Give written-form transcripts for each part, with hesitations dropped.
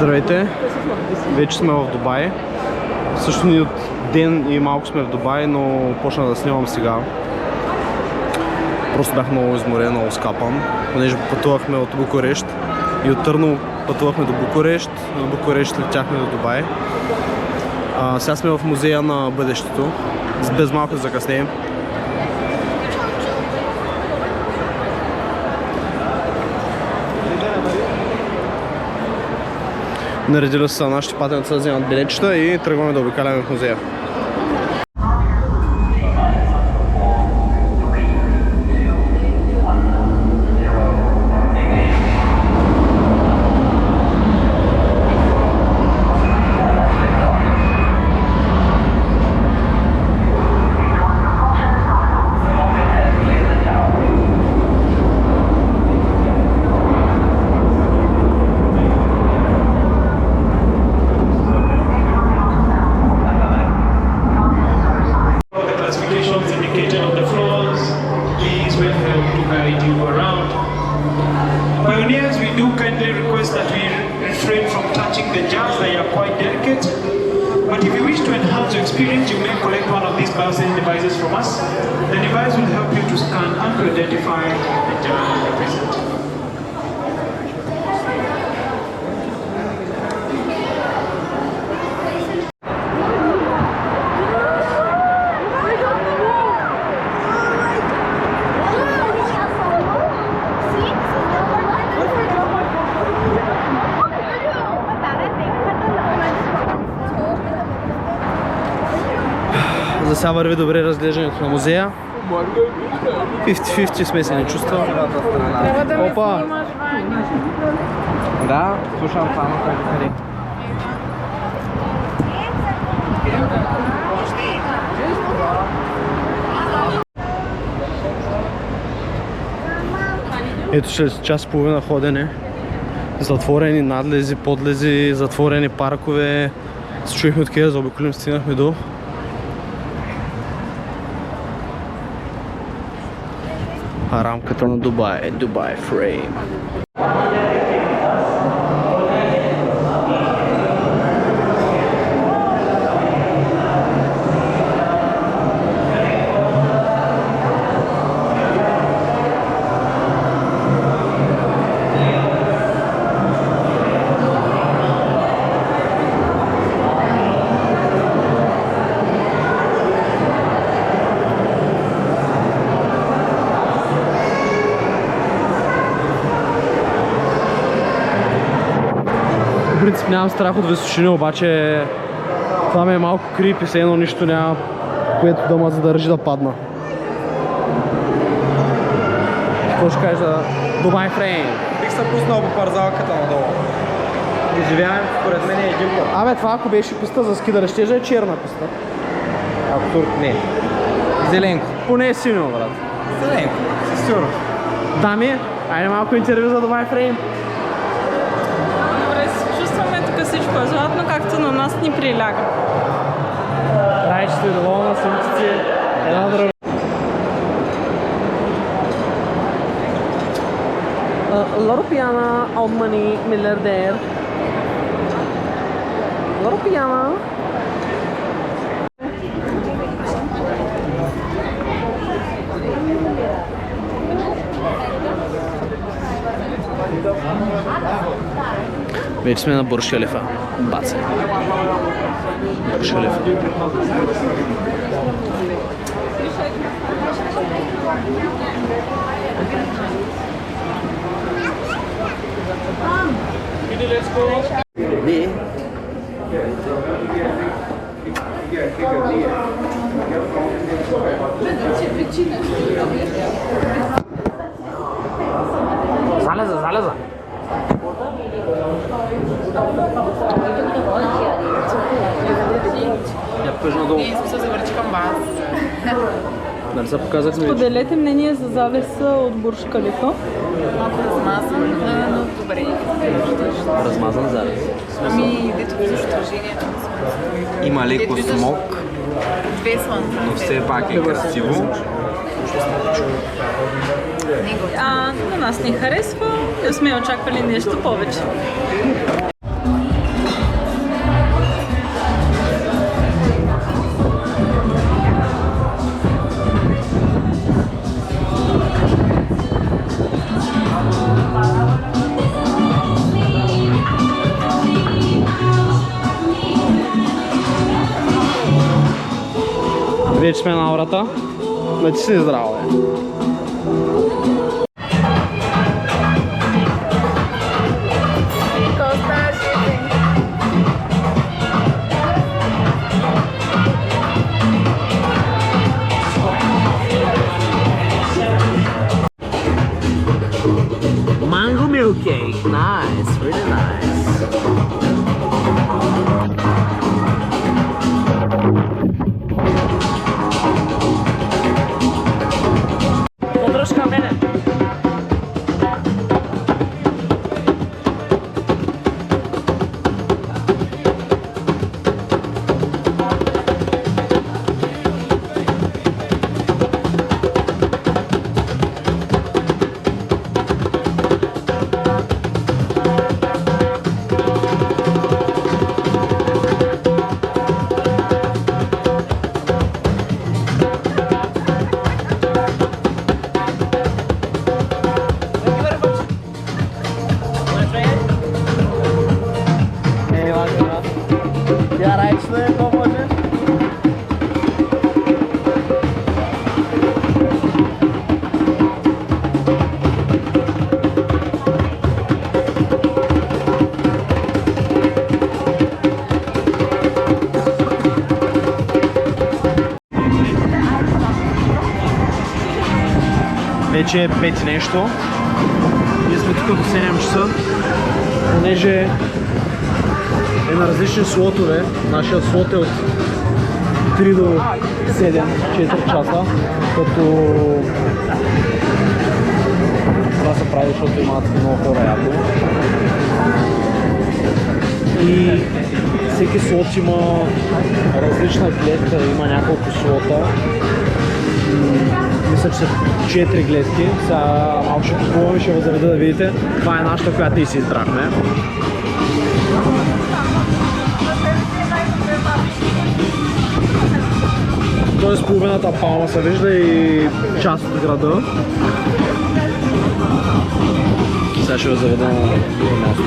Здравейте! Вече сме в Дубай. Също ни от ден и малко сме в Дубай, но почна да снимам сега. Просто бях много изморен, много скапан, понеже пътувахме от Букурещ и от Търново пътувахме до Букурещ, от Букурещ летяхме до Дубай. Сега сме в музея на бъдещето, без малко закъснеем. Наредили са нашите патенца да вземат билетчета и тръгваме да обикаляме в музея. Pioneers, we do kindly request that we refrain from touching the jars. They are quite delicate. But if you wish to enhance your experience, you may collect one of these biosensing devices from us. The device will help you to scan and to identify the jar you represent. За сега върви добре разглеждането на музея. 50-50 смесени чувства. Трябва да ме снимаш, Ваня. Да, слушам това на къде. Ето след час и половина ходене. Затворени надлези, подлези, затворени паркове. Се чуихме откъде да обиколим, стигнахме до рамката на Дубай, Дубай Фрейм. В принцип нямам страх от височини, обаче това ми е малко крип и все едно нищо няма, което да ме задържи да падна. Какво ще кажеш за Дубай Фрейм? Бих се пуснал по парзалката надолу. Изживявам според мен един път. Абе, това ако беше писта за скидане, ще е черна писта. Абсурд не. Зеленко. Поне е синьо, брат. Зеленко, със сигурност. Дами, айде малко интервю за Дубай Фрейм. Добре, се чувстваме тук всичко е златно, както на нас ни приляга. Райчето е доволна, сумците, една друга. Loro Piana, old money, милиардер. Loro Piana. Вече сме на Бурдж Халифа. Баца. Бурдж Халифа. Залеза. Ние сме се завърчи към вас. Нали се показахме? Споделете мнение за завеса от Бурдж Халифа. Малко размазан, но добре. Размазан завес. Ами, дето виждаш отражението. Има леко смок, Две слънца. но все пак е красиво. На нас ни харесва и сме очаквали нещо повече. вече сме на аурата. Да ти си здраво, бе. Mango milk cake, nice, really nice. Podróżka мене. Вече е 5 нещо. Ние сме тук до 7 часа. Понеже е на различни слотове. Нашият слот е от 3 до 7, 4 часа. Като това се прави, защото имат много хора яко. И всеки слот има различна гледка, има няколко слота. Мисля, че са 4 гледки. Сега малко ще купуваме, ще възреда да видите. Това е нашата, която и си избрахме. Тоест половината Палма се вижда и част от града. Сега ще ви заведа на друго място.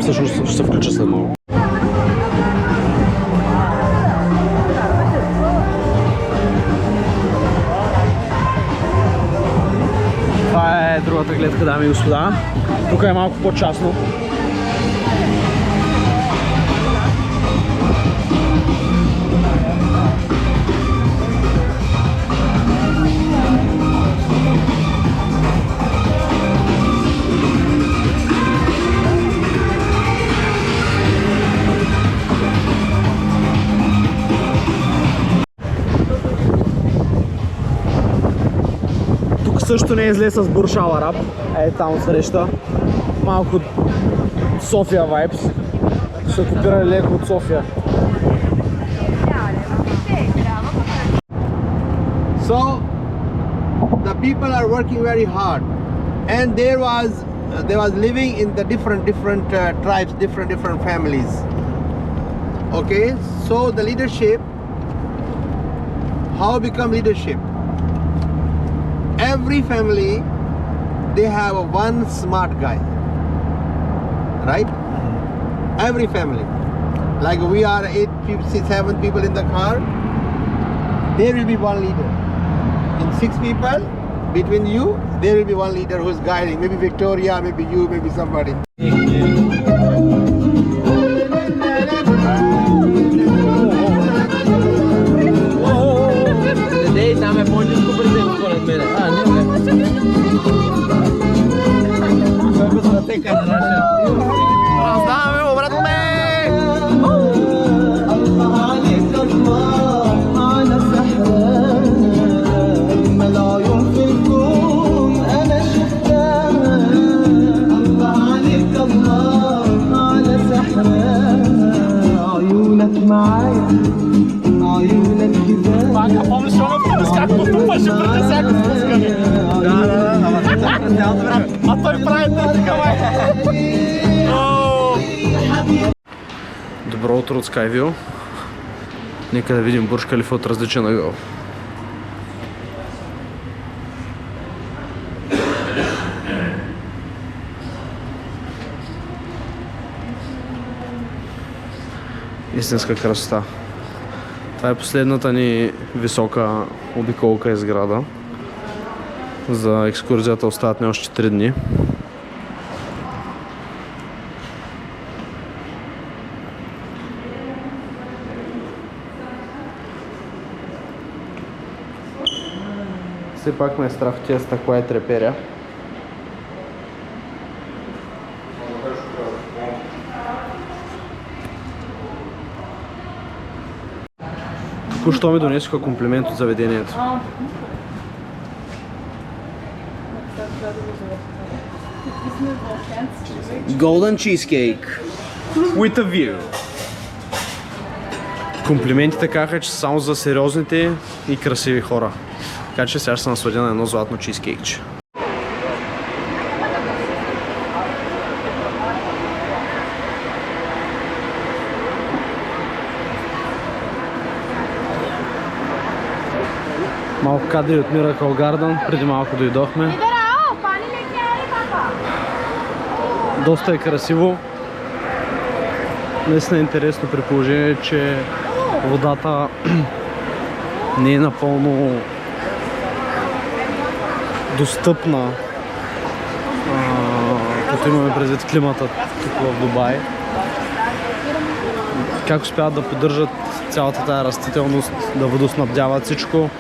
Всъщност ще се включа след малко. Това е другата гледка, дами и господа. Тук е малко по-частно. Също не е зле с Бурж Ал Араб. Е там среща. Малко София вайбс. Ще копирали леко от София. So the people are working very hard, and there was living in the different tribes, different families. Okay, so the leadership, how become leadership? Every family, they have one smart guy, right? Every family. Like we are 7 people in the car, there will be one leader. In 6 people, between you, there will be one leader who is guiding. Maybe Victoria, maybe you, maybe somebody. Там е по-ниско предел, според мен. Раздаваме обратно! Помниш, Шонов, как потупаше преди всяко спускане? Да, ама той прави така, Добро утро от Skyview. Нека да видим Бурдж Халифа от различен ъгъл. Истинска красота. Това е последната ни висока обиколка из града. За екскурзията остават ни още 3 дни. Все пак ме е страх от тия стъкла и треперя. Току-що ми донесоха комплимент от заведението. Golden cheesecake with a view. Комплиментите казаха, че са само за сериозните и красиви хора. Така че сега ще се насладя на едно златно чизкейкче. Малко кадри от Miracle Garden, преди малко дойдохме. Доста е красиво. Наистина е интересно при положение, че водата не е напълно достъпна, като имаме предвид климата тук в Дубай. Как успяват да поддържат цялата тая растителност, да водоснабдяват всичко.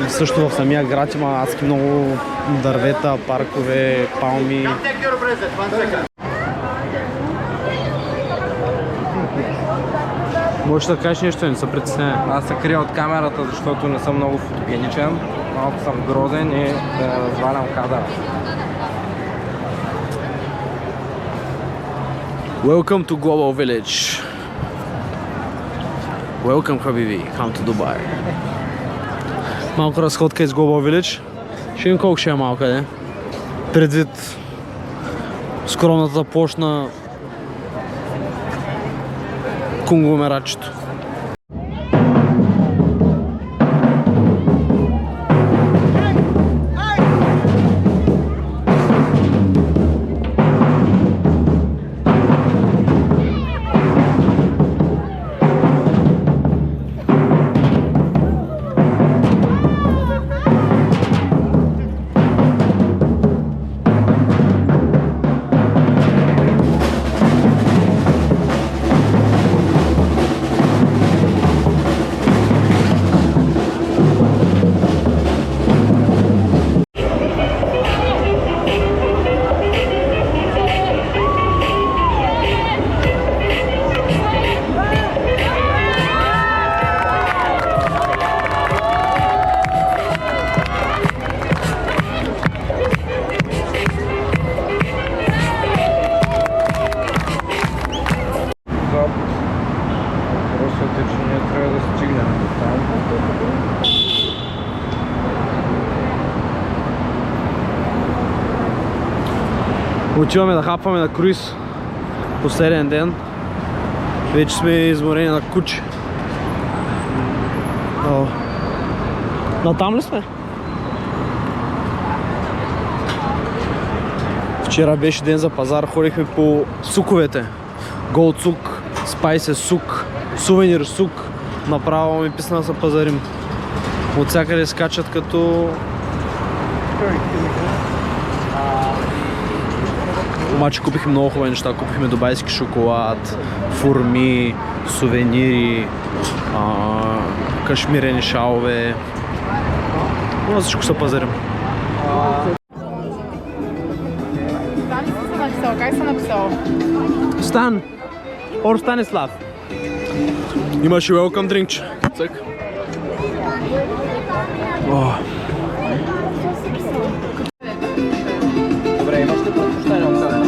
Също в самия град има адски много дървета, паркове, палми. Можеш да кажеш нещо, не се притеснява. Аз се крия от камерата, защото не съм много фотогеничен. Малко съм грозен и да развалям кадъра. Welcome to Global Village. Welcome, Habibi. Come to Dubai. Малко разходка из Global Village. Ще им колко ще е малка, не? Предвид скромната площ на конгломератчето. Отиваме да хапваме на круиз. Последен ден. Вече сме изморени на куче. Натам ли сме? Вчера беше ден за пазар, ходихме по суковете. Gold сук, Spices сук, Сувенир сук. Направо ми писна да се пазарим. От всякъде скачат като... Обаче купихме много хубави неща. Купихме дубайски шоколад, фурми, сувенири, кашмирени шалове. Но всичко се пазарим. Как се написал? Стан! Or Станислав. Имаш и welcome drink. Цък. Добре, имаш ли предпочитание от сега?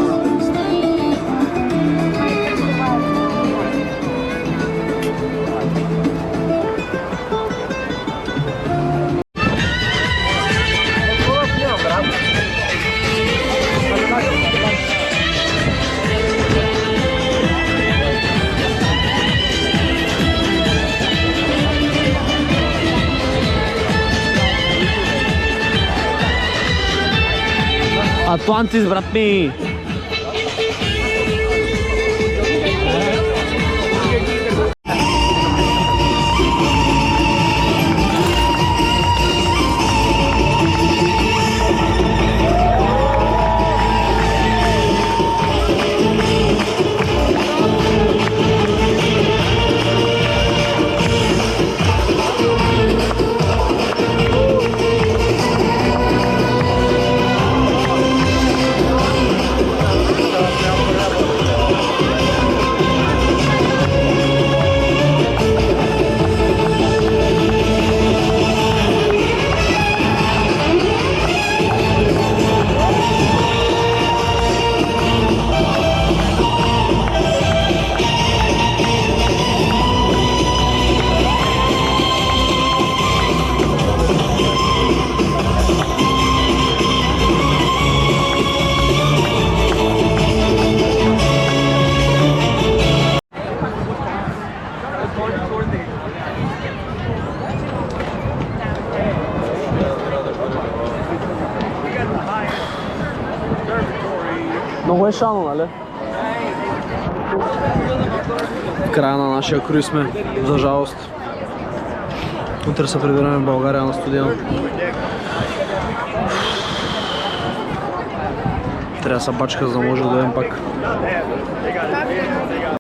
Атлантис, брат ми! Много е шано, нали? В края на нашия круиз сме, за жалост. Утре се прибираме в България на студио. Трябва да се бачка, за да може да дойдем пак.